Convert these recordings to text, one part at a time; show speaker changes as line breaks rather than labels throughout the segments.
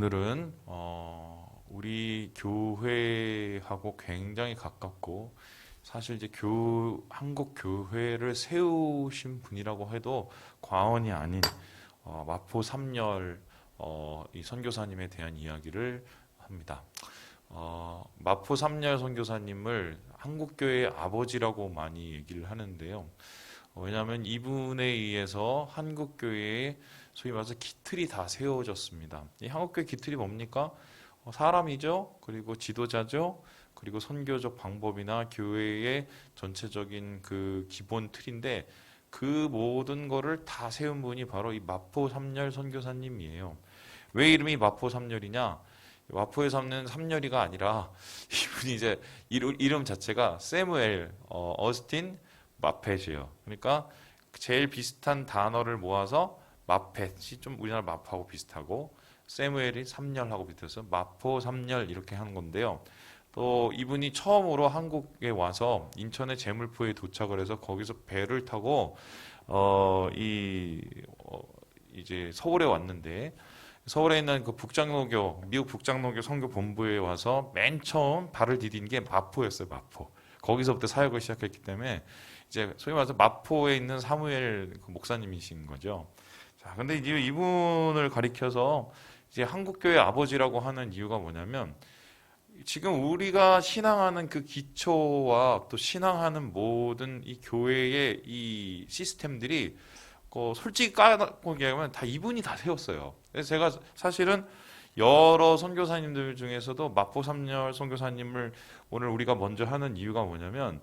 오늘은 우리 교회하고 굉장히 가깝고 사실 이제 한국 교회를 세우신 분이라고 해도 과언이 아닌 마포 삼열 이 선교사님에 대한 이야기를 합니다. 마포 삼열 선교사님을 한국 교회의 아버지라고 많이 얘기를 하는데요. 왜냐하면 이분에 의해서 한국 교회의 소위 말해서 기틀이 다 세워졌습니다. 이 한국교회 기틀이 뭡니까? 사람이죠. 그리고 지도자죠. 그리고 선교적 방법이나 교회의 전체적인 그 기본 틀인데 그 모든 거를 다 세운 분이 바로 이 마포 삼열 선교사님이에요. 왜 이름이 마포 삼열이냐? 마포에 삼는 삼열이가 아니라 이분이 이제 이름 자체가 세무엘 어스틴 마펫이에요. 그러니까 제일 비슷한 단어를 모아서 마펫이 좀 우리나라 마포하고 비슷하고 세무엘이 삼열하고 비슷해서 마포 삼열 이렇게 하는 건데요. 또 이분이 처음으로 한국에 와서 인천의 제물포에 도착을 해서 거기서 배를 타고 이제 서울에 왔는데 서울에 있는 그 북장로교 미국 북장로교 선교 본부에 와서 맨 처음 발을 디딘 게 마포였어요. 마포. 거기서부터 사역을 시작했기 때문에 이제 소위 말해서 마포에 있는 사무엘 그 목사님이신 거죠. 자, 근데 이제 이분을 가리켜서 이제 한국교회 아버지라고 하는 이유가 뭐냐면 지금 우리가 신앙하는 그 기초와 또 신앙하는 모든 이 교회의 이 시스템들이 솔직히 까놓고 얘기하면 다 이분이 다 세웠어요. 그래서 제가 사실은 여러 선교사님들 중에서도 마포 삼열 선교사님을 오늘 우리가 먼저 하는 이유가 뭐냐면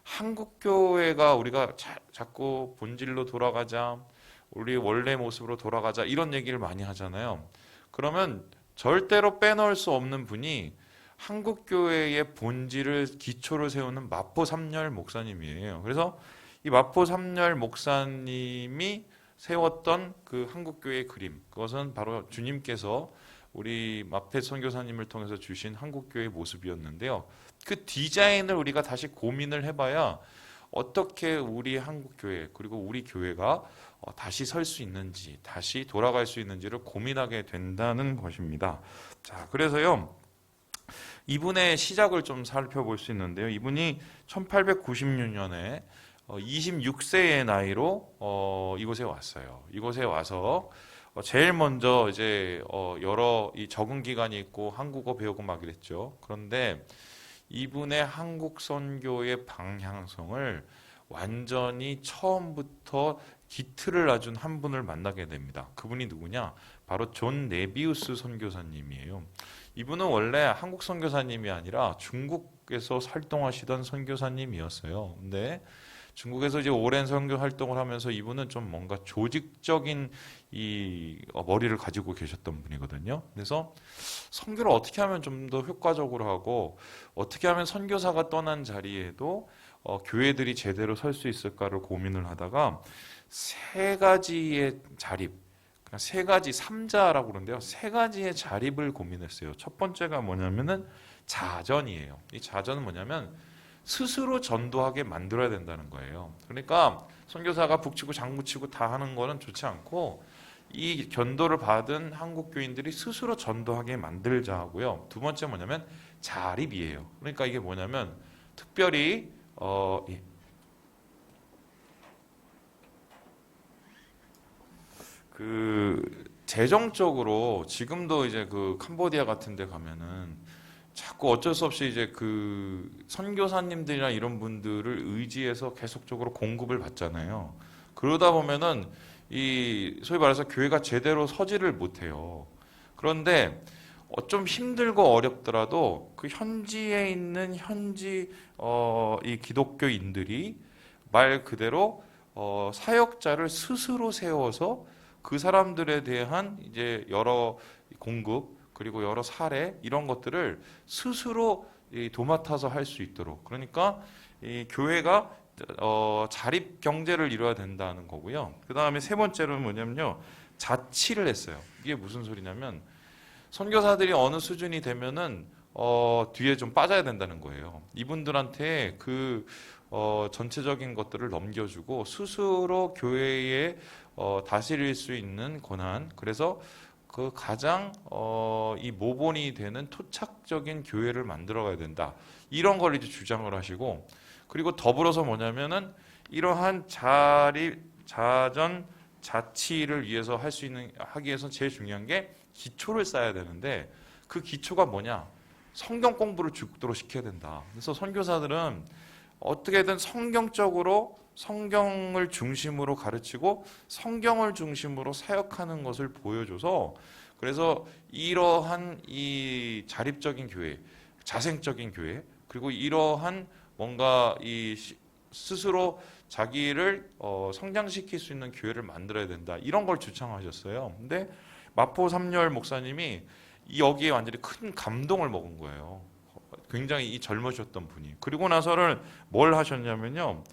한국교회가 우리가 자꾸 본질로 돌아가자, 우리 원래 모습으로 돌아가자 이런 얘기를 많이 하잖아요. 그러면 절대로 빼놓을 수 없는 분이 한국교회의 본질을 기초를 세우는 마포 삼열 목사님이에요. 그래서 이 마포 삼열 목사님이 세웠던 그 한국교회의 그림, 그것은 바로 주님께서 우리 마펫 선교사님을 통해서 주신 한국교회의 모습이었는데요. 그 디자인을 우리가 다시 고민을 해봐야 어떻게 우리 한국교회 그리고 우리 교회가 다시 설 수 있는지 다시 돌아갈 수 있는지를 고민하게 된다는 것입니다. 자, 그래서요 이분의 시작을 좀 살펴볼 수 있는데요. 이분이 1896년에 26세의 나이로 이곳에 왔어요. 이곳에 와서 제일 먼저 이제 여러 이 적응 기간이 있고 한국어 배우고 막 이랬죠. 그런데 이분의 한국 선교의 방향성을 완전히 처음부터 기틀을 놔준 한 분을 만나게 됩니다. 그분이 누구냐? 바로 존 네비우스 선교사님이에요. 이분은 원래 한국 선교사님이 아니라 중국에서 활동하시던 선교사님이었어요. 근데 중국에서 이제 오랜 선교 활동을 하면서 이분은 좀 뭔가 조직적인 이 머리를 가지고 계셨던 분이거든요. 그래서 선교를 어떻게 하면 좀 더 효과적으로 하고 어떻게 하면 선교사가 떠난 자리에도 교회들이 제대로 설 수 있을까를 고민을 하다가 세 가지의 자립, 그냥 세 가지 삼자라고 그러는데요. 세 가지의 자립을 고민했어요. 첫 번째가 뭐냐면은 자전이에요. 이 자전은 뭐냐면 스스로 전도하게 만들어야 된다는 거예요. 그러니까 선교사가 북치고 장구치고 다 하는 거는 좋지 않고 이 견도를 받은 한국 교인들이 스스로 전도하게 만들자 하고요. 두 번째 뭐냐면 자립이에요. 그러니까 이게 뭐냐면 특별히 그 재정적으로 지금도 이제 그 캄보디아 같은 데 가면은 자꾸 어쩔 수 없이 이제 그 선교사님들이나 이런 분들을 의지해서 계속적으로 공급을 받잖아요. 그러다 보면은 이 소위 말해서 교회가 제대로 서지를 못해요. 그런데 좀 힘들고 어렵더라도 그 현지에 있는 현지 이 기독교인들이 말 그대로 사역자를 스스로 세워서 그 사람들에 대한 이제 여러 공급 그리고 여러 사례 이런 것들을 스스로 도맡아서 할 수 있도록 그러니까 이 교회가 자립 경제를 이뤄야 된다는 거고요. 그 다음에 세 번째로는 뭐냐면요 자치를 했어요. 이게 무슨 소리냐면 선교사들이 어느 수준이 되면은 뒤에 좀 빠져야 된다는 거예요. 이분들한테 그 전체적인 것들을 넘겨주고 스스로 교회에 다스릴 수 있는 권한. 그래서 그 가장 이 모본이 되는 토착적인 교회를 만들어가야 된다. 이런 걸 이제 주장을 하시고, 그리고 더불어서 뭐냐면은 이러한 자전 자치를 위해서 할 수 있는 하기 위해서 제일 중요한 게 기초를 쌓아야 되는데, 그 기초가 뭐냐? 성경 공부를 죽도록 시켜야 된다. 그래서 선교사들은 어떻게든 성경적으로 성경을 중심으로 가르치고 성경을 중심으로 사역하는 것을 보여줘서, 그래서 이러한 이 자립적인 교회, 자생적인 교회, 그리고 이러한 뭔가 이 스스로 자기를 성장시킬 수 있는 교회를 만들어야 된다. 이런 걸 주창하셨어요. 근데 마포 삼열 목사님이 여기에 완전히 큰 감동을 먹은 거예요. 굉장히 젊으셨던 분이. 그리고 나서는 뭘 하셨냐면요.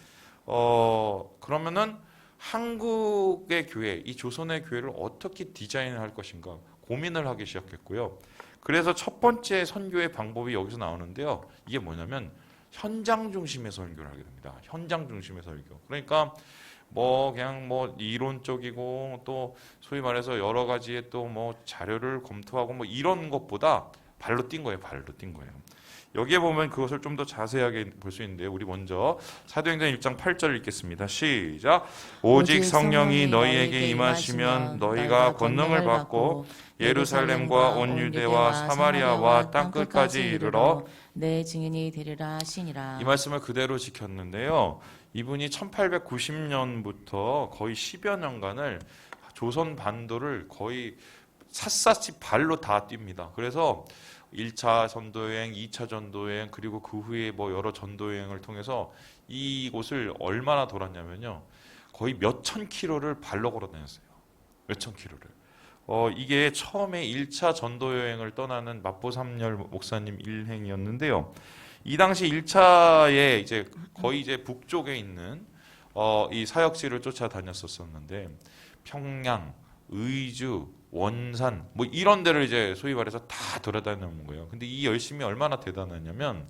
그러면은 한국의 교회, 이 조선의 교회를 어떻게 디자인할 것인가 고민을 하기 시작했고요. 그래서 첫 번째 선교의 방법이 여기서 나오는데요. 이게 뭐냐면 현장 중심의 설교를 하게 됩니다. 현장 중심의 설교. 그러니까 뭐 그냥 뭐 이론적이고 또 소위 말해서 여러 가지의 또 뭐 자료를 검토하고 뭐 이런 것보다 발로 뛴 거예요. 발로 뛴 거예요. 여기에 보면 그것을 좀 더 자세하게 볼 수 있는데, 우리 먼저 사도행전 1장 8절 읽겠습니다. 시작. 오직 성령이 너희에게 임하시면 너희가 권능을 받고 예루살렘과 온 유대와 사마리아와 땅끝까지 이르러
내 증인이 되리라 하시니라.
이 말씀을 그대로 지켰는데요. 이분이 1890년부터 거의 10여 년간을 조선 반도를 거의 샅샅이 발로 다 뜁니다. 그래서 1차 전도여행, 2차 전도여행, 그리고 그 후에 뭐 여러 전도여행을 통해서 이곳을 얼마나 돌았냐면요. 거의 몇천 킬로를 발로 걸어 다녔어요. 몇천 킬로를. 이게 처음에 1차 전도여행을 떠나는 마포 삼열 목사님 일행이었는데요. 이 당시 1차에 이제 거의 이제 북쪽에 있는 이 사역지를 쫓아다녔었는데, 평양, 의주, 원산 뭐 이런 데를 이제 소위 말해서 다 돌아다니는 거예요. 근데 이 열심이 얼마나 대단하냐면,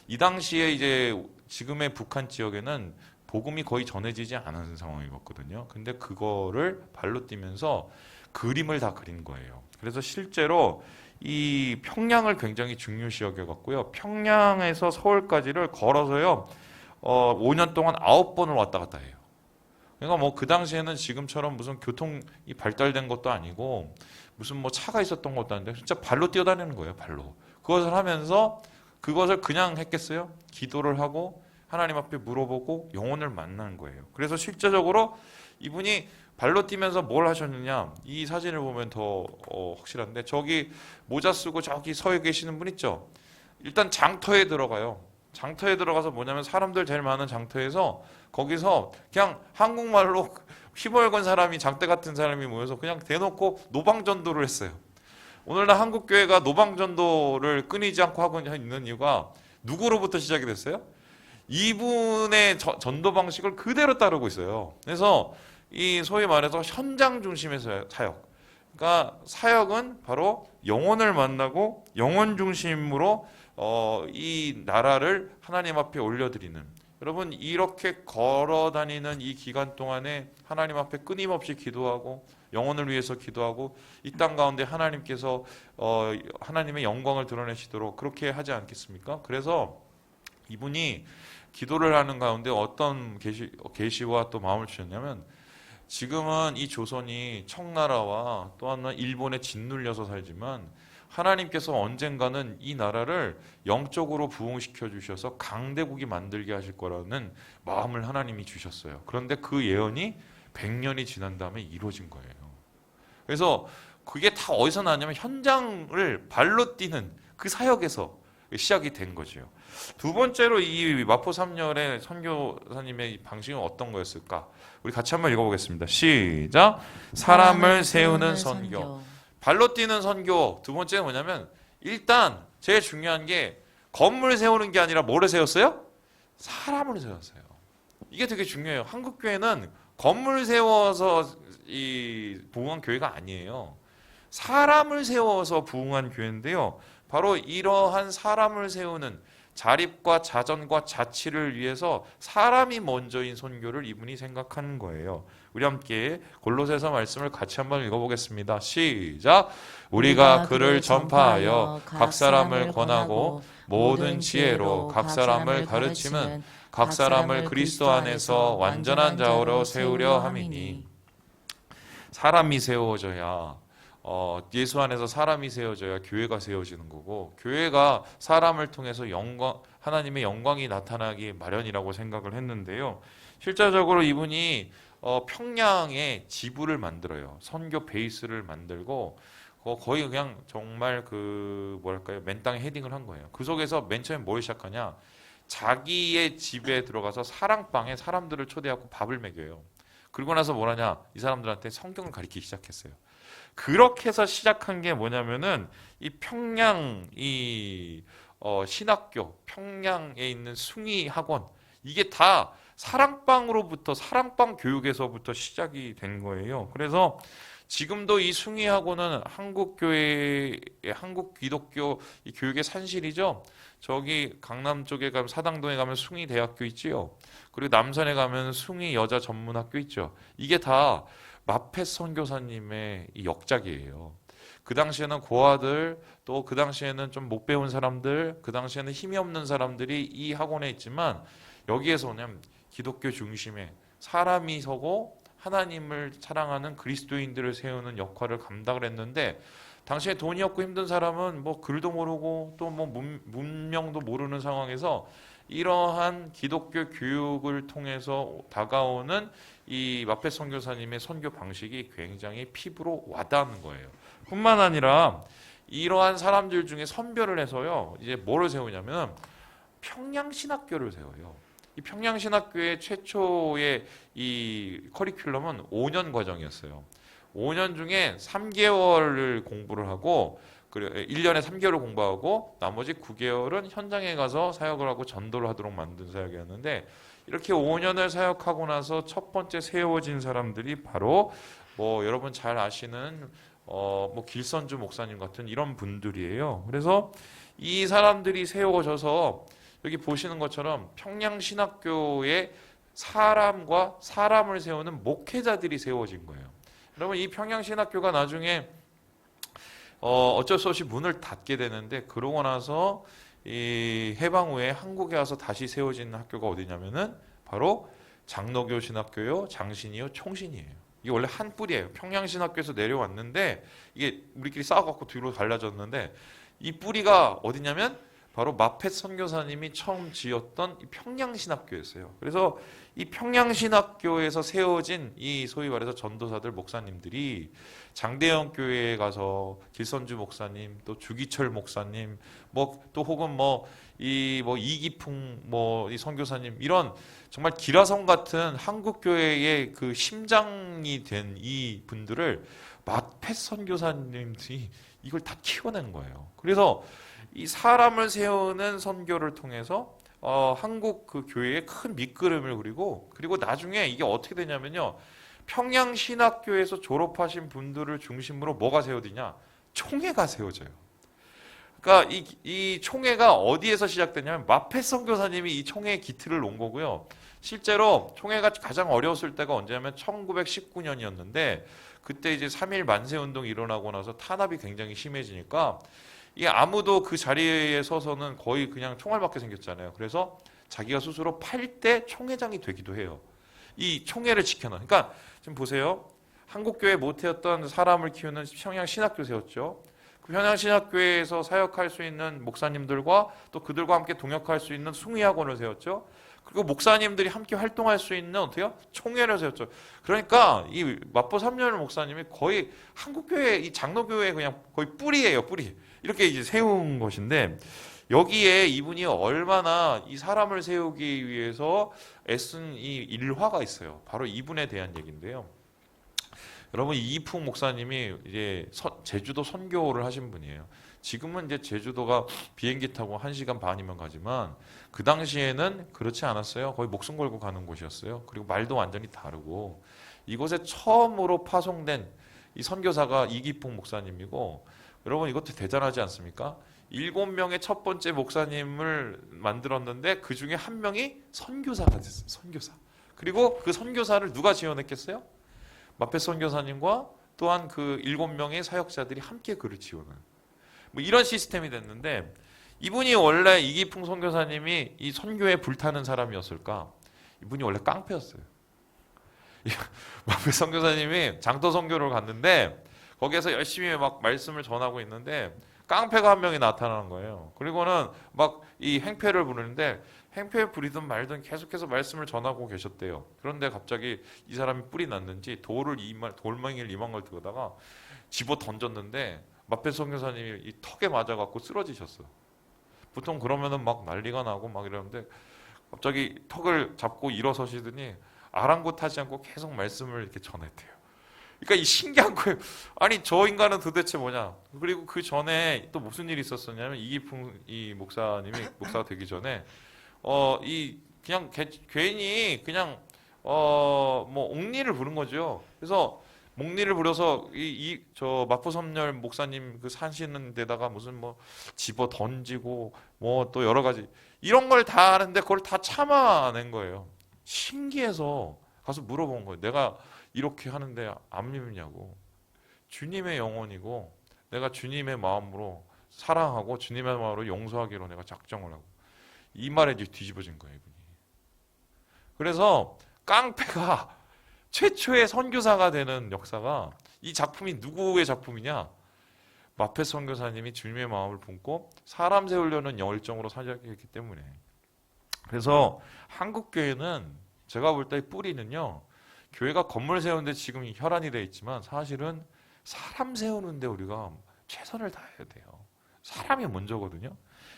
이 당시에 이제 지금의 북한 지역에는 복음이 거의 전해지지 않은 상황이었거든요. 근데 그거를 발로 뛰면서 그림을 다 그린 거예요. 그래서 실제로 이 평양을 굉장히 중요시 여겨갖고요. 평양에서 서울까지를 걸어서요 5년 동안 9번을 왔다 갔다 해요. 그러니까 뭐 그 당시에는 지금처럼 무슨 교통이 발달된 것도 아니고 무슨 뭐 차가 있었던 것도 아닌데 진짜 발로 뛰어다니는 거예요. 발로. 그것을 하면서 그것을 그냥 했겠어요? 기도를 하고 하나님 앞에 물어보고 영혼을 만난 거예요. 그래서 실제적으로 이분이 발로 뛰면서 뭘 하셨느냐, 이 사진을 보면 더 확실한데, 저기 모자 쓰고 저기 서 계시는 분 있죠? 일단 장터에 들어가요. 장터에 들어가서 뭐냐면 사람들 제일 많은 장터에서 거기서 그냥 한국말로 휘멀건 사람이, 장대 같은 사람이 모여서 그냥 대놓고 노방전도를 했어요. 오늘날 한국교회가 노방전도를 끊이지 않고 하고 있는 이유가 누구로부터 시작이 됐어요? 이분의 전도 방식을 그대로 따르고 있어요. 그래서 이 소위 말해서 현장 중심의 사역. 그러니까 사역은 바로 영혼을 만나고 영혼 중심으로 이 나라를 하나님 앞에 올려드리는. 여러분, 이렇게 걸어다니는 이 기간 동안에 하나님 앞에 끊임없이 기도하고 영혼을 위해서 기도하고 이 땅 가운데 하나님께서 하나님의 영광을 드러내시도록 그렇게 하지 않겠습니까? 그래서 이분이 기도를 하는 가운데 어떤 계시와 또 마음을 주셨냐면, 지금은 이 조선이 청나라와 또 하나 일본에 짓눌려서 살지만 하나님께서 언젠가는 이 나라를 영적으로 부흥시켜 주셔서 강대국이 만들게 하실 거라는 마음을 하나님이 주셨어요. 그런데 그 예언이 100년이 지난 다음에 이루어진 거예요. 그래서 그게 다 어디서 나왔냐면 현장을 발로 뛰는 그 사역에서 시작이 된 거죠. 두 번째로 이 마포 삼열의 선교사님의 방식은 어떤 거였을까? 우리 같이 한번 읽어보겠습니다. 시작. 사람을 세우는 선교. 발로 뛰는 선교. 두 번째는 뭐냐면, 일단 제일 중요한 게 건물 세우는 게 아니라 뭐를 세웠어요? 사람을 세웠어요. 이게 되게 중요해요. 한국 교회는 건물 세워서 이 부흥한 교회가 아니에요. 사람을 세워서 부흥한 교회인데요. 바로 이러한 사람을 세우는, 자립과 자전과 자치를 위해서 사람이 먼저인 선교를 이분이 생각하는 거예요. 우리 함께 골로새서 말씀을 같이 한번 읽어보겠습니다. 시작. 우리가 그를 전파하여 각 사람을 권하고 모든 지혜로 각 사람을 가르침은 각 사람을 그리스도 안에서 완전한 자로 세우려 함이니. 사람이 세워져야 예수 안에서 사람이 세워져야 교회가 세워지는 거고, 교회가 사람을 통해서 영광, 하나님의 영광이 나타나기 마련이라고 생각을 했는데요. 실제적으로 이분이 평양에 지부를 만들어요. 선교 베이스를 만들고 거의 그냥 정말 그 뭐랄까요, 맨땅에 헤딩을 한 거예요. 그 속에서 맨 처음에 뭘 시작하냐, 자기의 집에 들어가서 사랑방에 사람들을 초대하고 밥을 먹여요. 그리고 나서 뭐라냐, 이 사람들한테 성경을 가르치기 시작했어요. 그렇게 해서 시작한 게 뭐냐면은 이 평양 신학교, 평양에 있는 숭이 학원, 이게 다 사랑방으로부터, 사랑방 교육에서부터 시작이 된 거예요. 그래서 지금도 이 숭이 학원은 한국 기독교 이 교육의 산실이죠. 저기 강남 쪽에 가면, 사당동에 가면 숭이 대학교 있지요. 그리고 남산에 가면 숭이 여자 전문학교 있죠. 이게 다 마펫 선교사님의 이 역작이에요. 그 당시에는 고아들, 또 그 당시에는 좀 못 배운 사람들, 그 당시에는 힘이 없는 사람들이 이 학원에 있지만, 여기에서 그냥 기독교 중심에 사람이 서고 하나님을 사랑하는 그리스도인들을 세우는 역할을 감당을 했는데, 당시에 돈이 없고 힘든 사람은 뭐 글도 모르고 또 뭐 문명도 모르는 상황에서 이러한 기독교 교육을 통해서 다가오는 이 마펫 선교사님의 선교 방식이 굉장히 피부로 와닿는 거예요. 뿐만 아니라 이러한 사람들 중에 선별을 해서요, 이제 뭐를 세우냐면 평양신학교를 세워요. 이 평양신학교의 최초의 이 커리큘럼은 5년 과정이었어요. 5년 중에 3개월을 공부를 하고, 1년에 3개월을 공부하고 나머지 9개월은 현장에 가서 사역을 하고 전도를 하도록 만든 사역이었는데, 이렇게 5년을 사역하고 나서 첫 번째 세워진 사람들이 바로 뭐 여러분 잘 아시는 뭐 길선주 목사님 같은 이런 분들이에요. 그래서 이 사람들이 세워져서 여기 보시는 것처럼 평양신학교에 사람과 사람을 세우는 목회자들이 세워진 거예요. 여러분, 이 평양신학교가 나중에 어쩔 수 없이 문을 닫게 되는데, 그러고 나서 이 해방 후에 한국에 와서 다시 세워진 학교가 어디냐면은 바로 장로교 신학교요, 장신이요, 총신이에요. 이게 원래 한 뿌리예요. 평양신학교에서 내려왔는데 이게 우리끼리 싸워갖고 뒤로 갈라졌는데, 이 뿌리가 어디냐면 바로 마펫 선교사님이 처음 지었던 이 평양신학교였어요. 그래서 이 평양신학교에서 세워진 이 소위 말해서 전도사들, 목사님들이 장대영 교회에 가서 길선주 목사님, 또 주기철 목사님, 뭐 또 혹은 이기풍 이 선교사님, 이런 정말 기라성 같은 한국 교회의 그 심장이 된 이 분들을 마펫 선교사님들이 이걸 다 키워낸 거예요. 그래서 이 사람을 세우는 선교를 통해서 한국 그 교회에 큰 밑그림을 그리고 나중에 이게 어떻게 되냐면요, 평양신학교에서 졸업하신 분들을 중심으로 뭐가 세워지냐, 총회가 세워져요. 그러니까 이 총회가 어디에서 시작되냐면 마펫 선교사님이 이 총회의 기틀을 놓은 거고요. 실제로 총회가 가장 어려웠을 때가 언제냐면 1919년이었는데, 그때 이제 3.1 만세운동이 일어나고 나서 탄압이 굉장히 심해지니까 이게 아무도 그 자리에 서서는 거의 그냥 총알맞게 생겼잖아요. 그래서 자기가 스스로 8대 총회장이 되기도 해요. 이 총회를 지켜놔. 그러니까 지금 보세요. 한국교회 모태였던 사람을 키우는 평양신학교 세웠죠. 그 평양신학교에서 사역할 수 있는 목사님들과 또 그들과 함께 동역할 수 있는 숭의학원을 세웠죠. 그리고 목사님들이 함께 활동할 수 있는 어때요? 총회를 세웠죠. 그러니까 이 마포 3년 목사님이 거의 한국교회, 이 장로교회 그냥 거의 뿌리예요, 뿌리. 이렇게 이제 세운 것인데, 여기에 이분이 얼마나 이 사람을 세우기 위해서 애쓴 이 일화가 있어요. 바로 이분에 대한 얘기인데요. 여러분, 이기풍 목사님이 이제 제주도 선교를 하신 분이에요. 지금은 이제 제주도가 비행기 타고 1시간 반이면 가지만 그 당시에는 그렇지 않았어요. 거의 목숨 걸고 가는 곳이었어요. 그리고 말도 완전히 다르고, 이곳에 처음으로 파송된 이 선교사가 이기풍 목사님이고, 여러분 이것도 대단하지 않습니까? 7명의 첫 번째 목사님을 만들었는데 그 중에 한 명이 선교사가 됐어요. 선교사. 그리고 그 선교사를 누가 지원했겠어요? 마페 선교사님과 또한 그 7명의 사역자들이 함께 그를 지원해요. 뭐 이런 시스템이 됐는데 이분이 원래 이기풍 선교사님이 이 선교에 불타는 사람이었을까? 이분이 원래 깡패였어요. 마페 선교사님이 장터 선교를 갔는데 거기에서 열심히 막 말씀을 전하고 있는데 깡패가 한 명이 나타나는 거예요. 그리고는 막 이 행패를 부르는데 행패 부리든 말든 계속해서 말씀을 전하고 계셨대요. 그런데 갑자기 이 사람이 뿔이 났는지 돌멩이를 이만걸 들어다가 집어 던졌는데 마페 선교사님이 이 턱에 맞아갖고 쓰러지셨어요. 보통 그러면은 막 난리가 나고 막 이러는데 갑자기 턱을 잡고 일어서시더니 아랑곳하지 않고 계속 말씀을 이렇게 전했대요. 그러니까 이 신기한 거예요. 아니 저 인간은 도대체 뭐냐. 그리고 그 전에 또 무슨 일이 있었었냐면 이기풍 이 목사님이 목사가 되기 전에 이 그냥 괜히 그냥 뭐 옥리를 부른 거죠. 그래서 옥리를 부려서 저 마포섬열 목사님 그 사시는 데다가 무슨 뭐 집어 던지고 뭐 또 여러 가지 이런 걸 다 하는데 그걸 다 참아낸 거예요. 신기해서 가서 물어본 거예요. 내가 이렇게 하는데 안 믿냐고. 주님의 영혼이고 내가 주님의 마음으로 사랑하고 주님의 마음으로 용서하기로 내가 작정을 하고 이 말에 이제 뒤집어진 거예요. 이분이. 그래서 깡패가 최초의 선교사가 되는 역사가 이 작품이 누구의 작품이냐? 마페 선교사님이 주님의 마음을 품고 사람 세우려는 열정으로 사역했기 때문에. 그래서 한국 교회는 제가 볼 때 뿌리는요. 교회가 건물 세우는데 지금 혈안이 되어 있지만 사실은 사람 세우는데 우리가 최선을 다해야 돼요. 사람이 먼저거든요.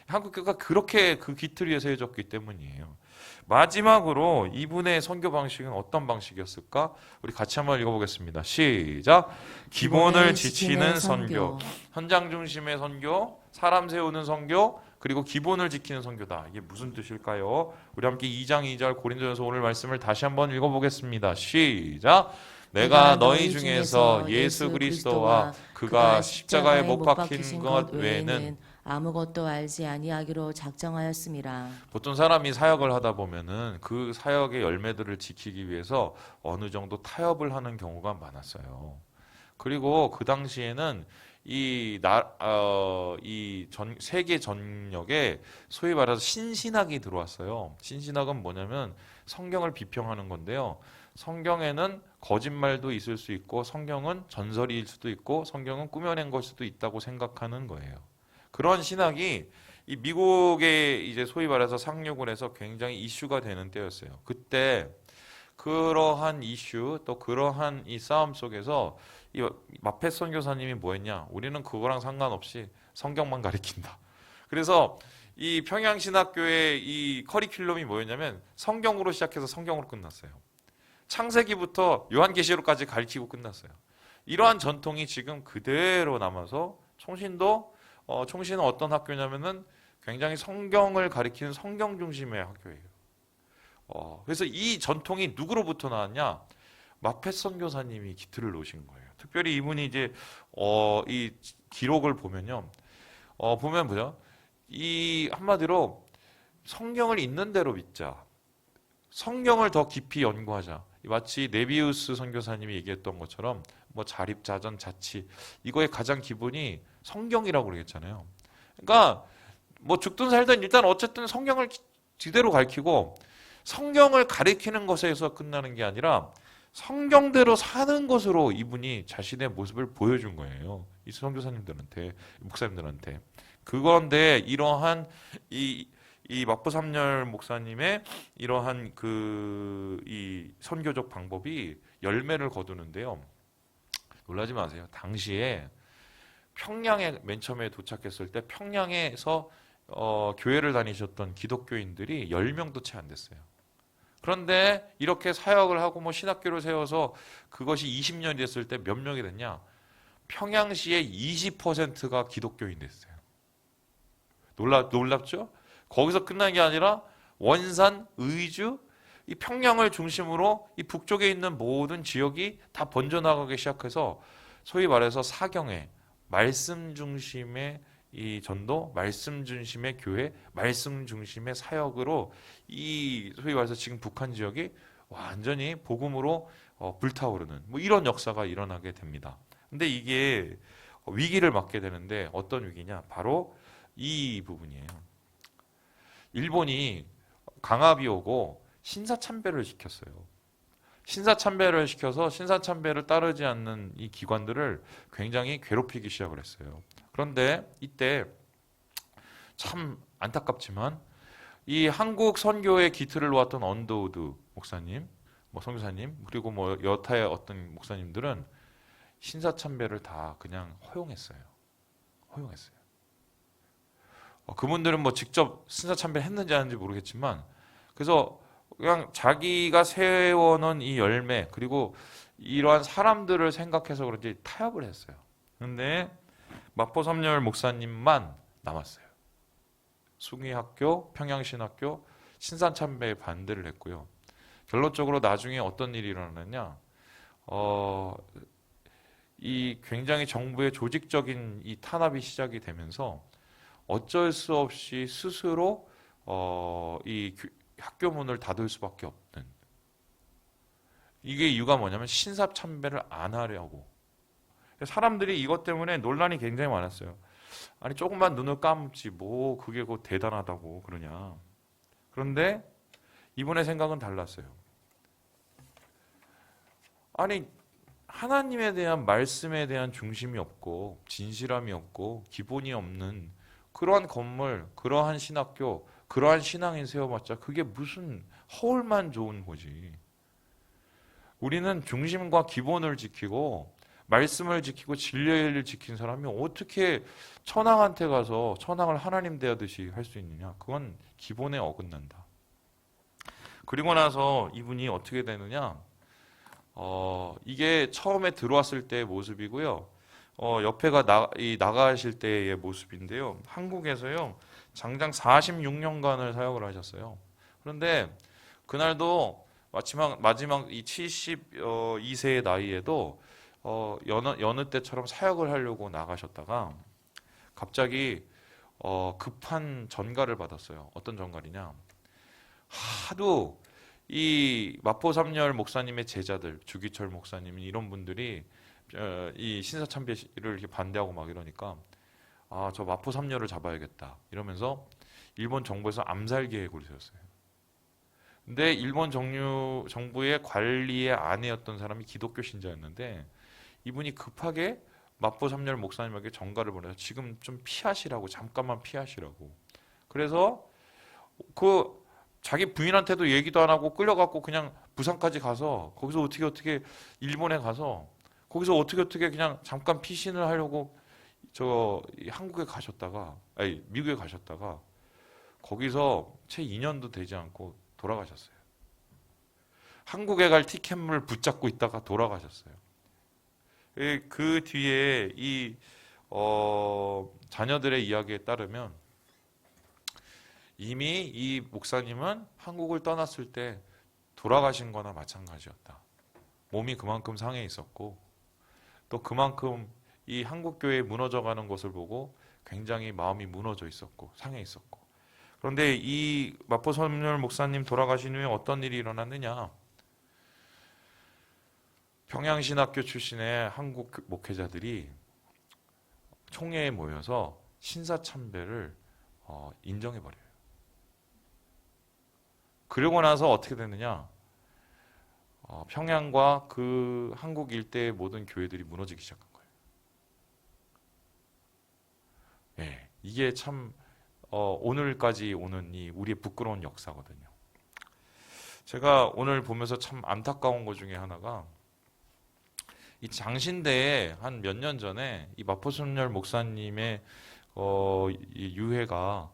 한국 교회가 그렇게 그 기틀 위에 세워졌기 때문이에요. 마지막으로 이분의 선교 방식은 어떤 방식이었을까? 우리 같이 한번 읽어보겠습니다. 시작! 기본을 지키는 선교. 현장 중심의 선교, 사람 세우는 선교, 그리고 기본을 지키는 선교다. 이게 무슨 뜻일까요? 우리 함께 2장 2절 고린도전서 오늘 말씀을 다시 한번 읽어보겠습니다. 시작! 내가 너희 중에서 예수 그리스도와 그가 십자가에 못 박힌 것 외에는
아무것도 알지 아니하기로 작정하였습니다.
보통 사람이 사역을 하다 보면은 그 사역의 열매들을 지키기 위해서 어느 정도 타협을 하는 경우가 많았어요. 그리고 그 당시에는 세계 전역에 소위 말해서 신신학이 들어왔어요. 신신학은 뭐냐면 성경을 비평하는 건데요. 성경에는 거짓말도 있을 수 있고 성경은 전설일 수도 있고 성경은 꾸며낸 걸 수도 있다고 생각하는 거예요. 그런 신학이 이 미국에 이제 소위 말해서 상륙을 해서 굉장히 이슈가 되는 때였어요. 그때 그러한 이슈 또 그러한 이 싸움 속에서 이 마페 선교사님이 뭐했냐? 우리는 그거랑 상관없이 성경만 가리킨다. 그래서 이 평양신학교의 이 커리큘럼이 뭐였냐면 성경으로 시작해서 성경으로 끝났어요. 창세기부터 요한계시록까지 가르치고 끝났어요. 이러한 전통이 지금 그대로 남아서 총신은 어떤 학교냐면은 굉장히 성경을 가리키는 성경 중심의 학교예요. 그래서 이 전통이 누구로부터 나왔냐? 마페 선교사님이 기틀을 놓으신 거예요. 특별히 이분이 이제 이 기록을 보면요, 보면 뭐죠? 이 한마디로 성경을 있는 대로 믿자. 성경을 더 깊이 연구하자. 마치 네비우스 선교사님이 얘기했던 것처럼 뭐 자립자전 자치 이거의 가장 기본이 성경이라고 그러겠잖아요. 그러니까 뭐 죽든 살든 일단 어쨌든 성경을 제대로 가르치고 성경을 가르치는 것에서 끝나는 게 아니라 성경대로 사는 것으로 이분이 자신의 모습을 보여준 거예요. 이 선교사님들한테, 목사님들한테. 그건데 이러한 이 마포삼열 목사님의 이러한 이 선교적 방법이 열매를 거두는데요. 놀라지 마세요. 당시에 평양에 맨 처음에 도착했을 때 평양에서 교회를 다니셨던 기독교인들이 10명도 채 안 됐어요. 그런데 이렇게 사역을 하고 뭐 신학교를 세워서 그것이 20년이 됐을 때 몇 명이 됐냐? 평양시의 20%가 기독교인 됐어요. 놀랍죠? 거기서 끝난 게 아니라 원산, 의주, 이 평양을 중심으로 이 북쪽에 있는 모든 지역이 다 번져나가기 시작해서 소위 말해서 사경회, 말씀 중심의 이 전도, 말씀 중심의 교회, 말씀 중심의 사역으로 이 소위 말해서 지금 북한 지역이 완전히 복음으로 불타오르는 뭐 이런 역사가 일어나게 됩니다. 근데 이게 위기를 맞게 되는데 어떤 위기냐? 바로 이 부분이에요. 일본이 강압이 오고 신사참배를 시켰어요. 신사참배를 시켜서 신사참배를 따르지 않는 이 기관들을 굉장히 괴롭히기 시작을 했어요. 그런데 이때 참 안타깝지만 이 한국 선교의 기틀을 놓았던 언더우드 목사님, 뭐 선교사님, 그리고 뭐 여타의 어떤 목사님들은 신사참배를 다 그냥 허용했어요. 허용했어요. 그분들은 뭐 직접 신사참배를 했는지 안 했는지 모르겠지만 그래서 그냥 자기가 세워놓은 이 열매 그리고 이러한 사람들을 생각해서 그런지 타협을 했어요. 그런데 마포섬열 목사님만 남았어요. 숭의학교, 평양신학교, 신사참배에 반대를 했고요. 결론적으로 나중에 어떤 일이 일어나느냐, 이 굉장히 정부의 조직적인 이 탄압이 시작이 되면서 어쩔 수 없이 스스로 이 학교 문을 닫을 수밖에 없는, 이게 이유가 뭐냐면 신사참배를 안 하려고. 사람들이 이것 때문에 논란이 굉장히 많았어요. 아니 조금만 눈을 감지 뭐 그게 그 대단하다고 그러냐. 그런데 이분의 생각은 달랐어요. 아니 하나님에 대한 말씀에 대한 중심이 없고 진실함이 없고 기본이 없는 그러한 건물, 그러한 신학교, 그러한 신앙인 세워봤자 그게 무슨 허울만 좋은 거지. 우리는 중심과 기본을 지키고 말씀을 지키고 진리를 지킨 사람이 어떻게 천황한테 가서 천황을 하나님 대하듯이 할 수 있느냐. 그건 기본에 어긋난다. 그리고 나서 이분이 어떻게 되느냐. 이게 처음에 들어왔을 때의 모습이고요. 옆에가 나가실 때의 모습인데요. 한국에서요. 장장 46년간을 사역을 하셨어요. 그런데 그날도 마지막 이 72세의 나이에도 여느 때처럼 사역을 하려고 나가셨다가 갑자기 급한 전가를 받았어요. 어떤 전가리냐? 하도 이 마포삼열 목사님의 제자들, 주기철 목사님 이런 분들이 이 신사참배를 이렇게 반대하고 막 이러니까 저 마포삼열을 잡아야겠다 이러면서 일본 정부에서 암살 계획을 세웠어요. 근데 일본 정부의 관리의 아내였던 사람이 기독교 신자였는데 이분이 급하게 마포삼열 목사님에게 전가를 보내서 지금 좀 피하시라고, 잠깐만 피하시라고. 그래서 그 자기 부인한테도 얘기도 안 하고 끌려갖고 그냥 부산까지 가서 거기서 어떻게 일본에 가서 거기서 어떻게 그냥 잠깐 피신을 하려고 한국에 가셨다가, 아니 미국에 가셨다가 거기서 채 2년도 되지 않고 돌아가셨어요. 한국에 갈 티켓을 붙잡고 있다가 돌아가셨어요. 그 뒤에 이 자녀들의 이야기에 따르면 이미 이 목사님은 한국을 떠났을 때 돌아가신 거나 마찬가지였다. 몸이 그만큼 상해 있었고 또 그만큼 이 한국교회에 무너져가는 것을 보고 굉장히 마음이 무너져 있었고 상해 있었고. 그런데 이 마포섬열 목사님 돌아가신 후에 어떤 일이 일어났느냐. 평양신학교 출신의 한국 목회자들이 총회에 모여서 신사참배를 인정해버려요. 그러고 나서 어떻게 됐느냐. 평양과 그 한국 일대의 모든 교회들이 무너지기 시작한 거예요. 네, 이게 참 오늘까지 오는 이 우리의 부끄러운 역사거든요. 제가 오늘 보면서 참 안타까운 것 중에 하나가 이 장신대에 한 몇 년 전에 이 마포섬열 목사님의 이 유해가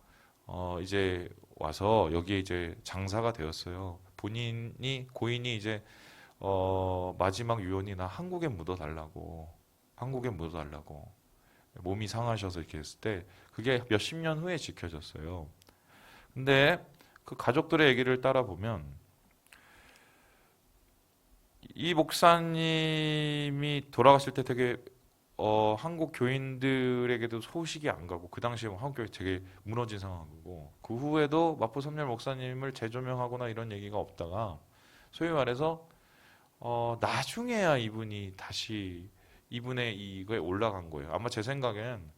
이제 와서 여기에 이제 장사가 되었어요. 고인이 이제 마지막 유언이나 한국에 묻어달라고 몸이 상하셔서 이렇게 했을 때 그게 몇십 년 후에 지켜졌어요. 근데 그 가족들의 얘기를 따라 보면 이 목사님이 돌아갔을 때 되게 한국 교인들에게도 소식이 안 가고 그 당시에 한국 교회 되게 무너진 상황이고 그 후에도 마포 삼열 목사님을 재조명하거나 이런 얘기가 없다가 소위 말해서 나중에야 이분이 다시 이분의 이거에 올라간 거예요. 아마 제 생각엔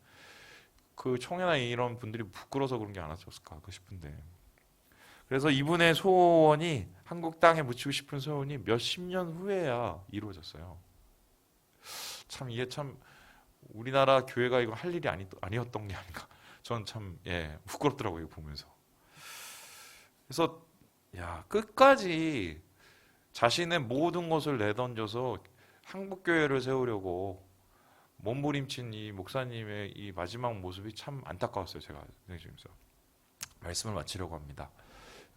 그 총회나 이런 분들이 부끄러워서 그런 게 아니었을까 싶은데 그래서 이분의 소원이 한국 땅에 묻히고 싶은 소원이 몇십 년 후에야 이루어졌어요. 참 이게 참 우리나라 교회가 이거 할 일이 아니었던 게 아닌가. 전 참 부끄럽더라고요 이거 보면서. 그래서 야 끝까지 자신의 모든 것을 내던져서 한국 교회를 세우려고 몸부림친 이 목사님의 이 마지막 모습이 참 안타까웠어요. 제가 생각해보면서 말씀을 마치려고 합니다.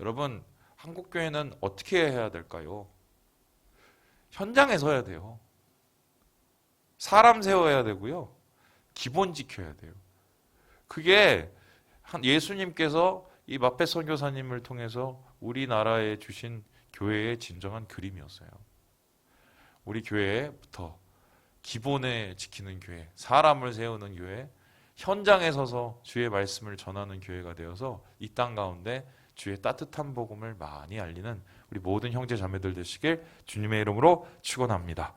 여러분 한국 교회는 어떻게 해야 될까요? 현장에 서야 돼요. 사람 세워야 되고요. 기본 지켜야 돼요. 그게 예수님께서 이 마페 선교사님을 통해서 우리나라에 주신 교회의 진정한 그림이었어요. 우리 교회부터 기본에 지키는 교회, 사람을 세우는 교회, 현장에 서서 주의 말씀을 전하는 교회가 되어서 이 땅 가운데 주의 따뜻한 복음을 많이 알리는 우리 모든 형제 자매들 되시길 주님의 이름으로 축원합니다.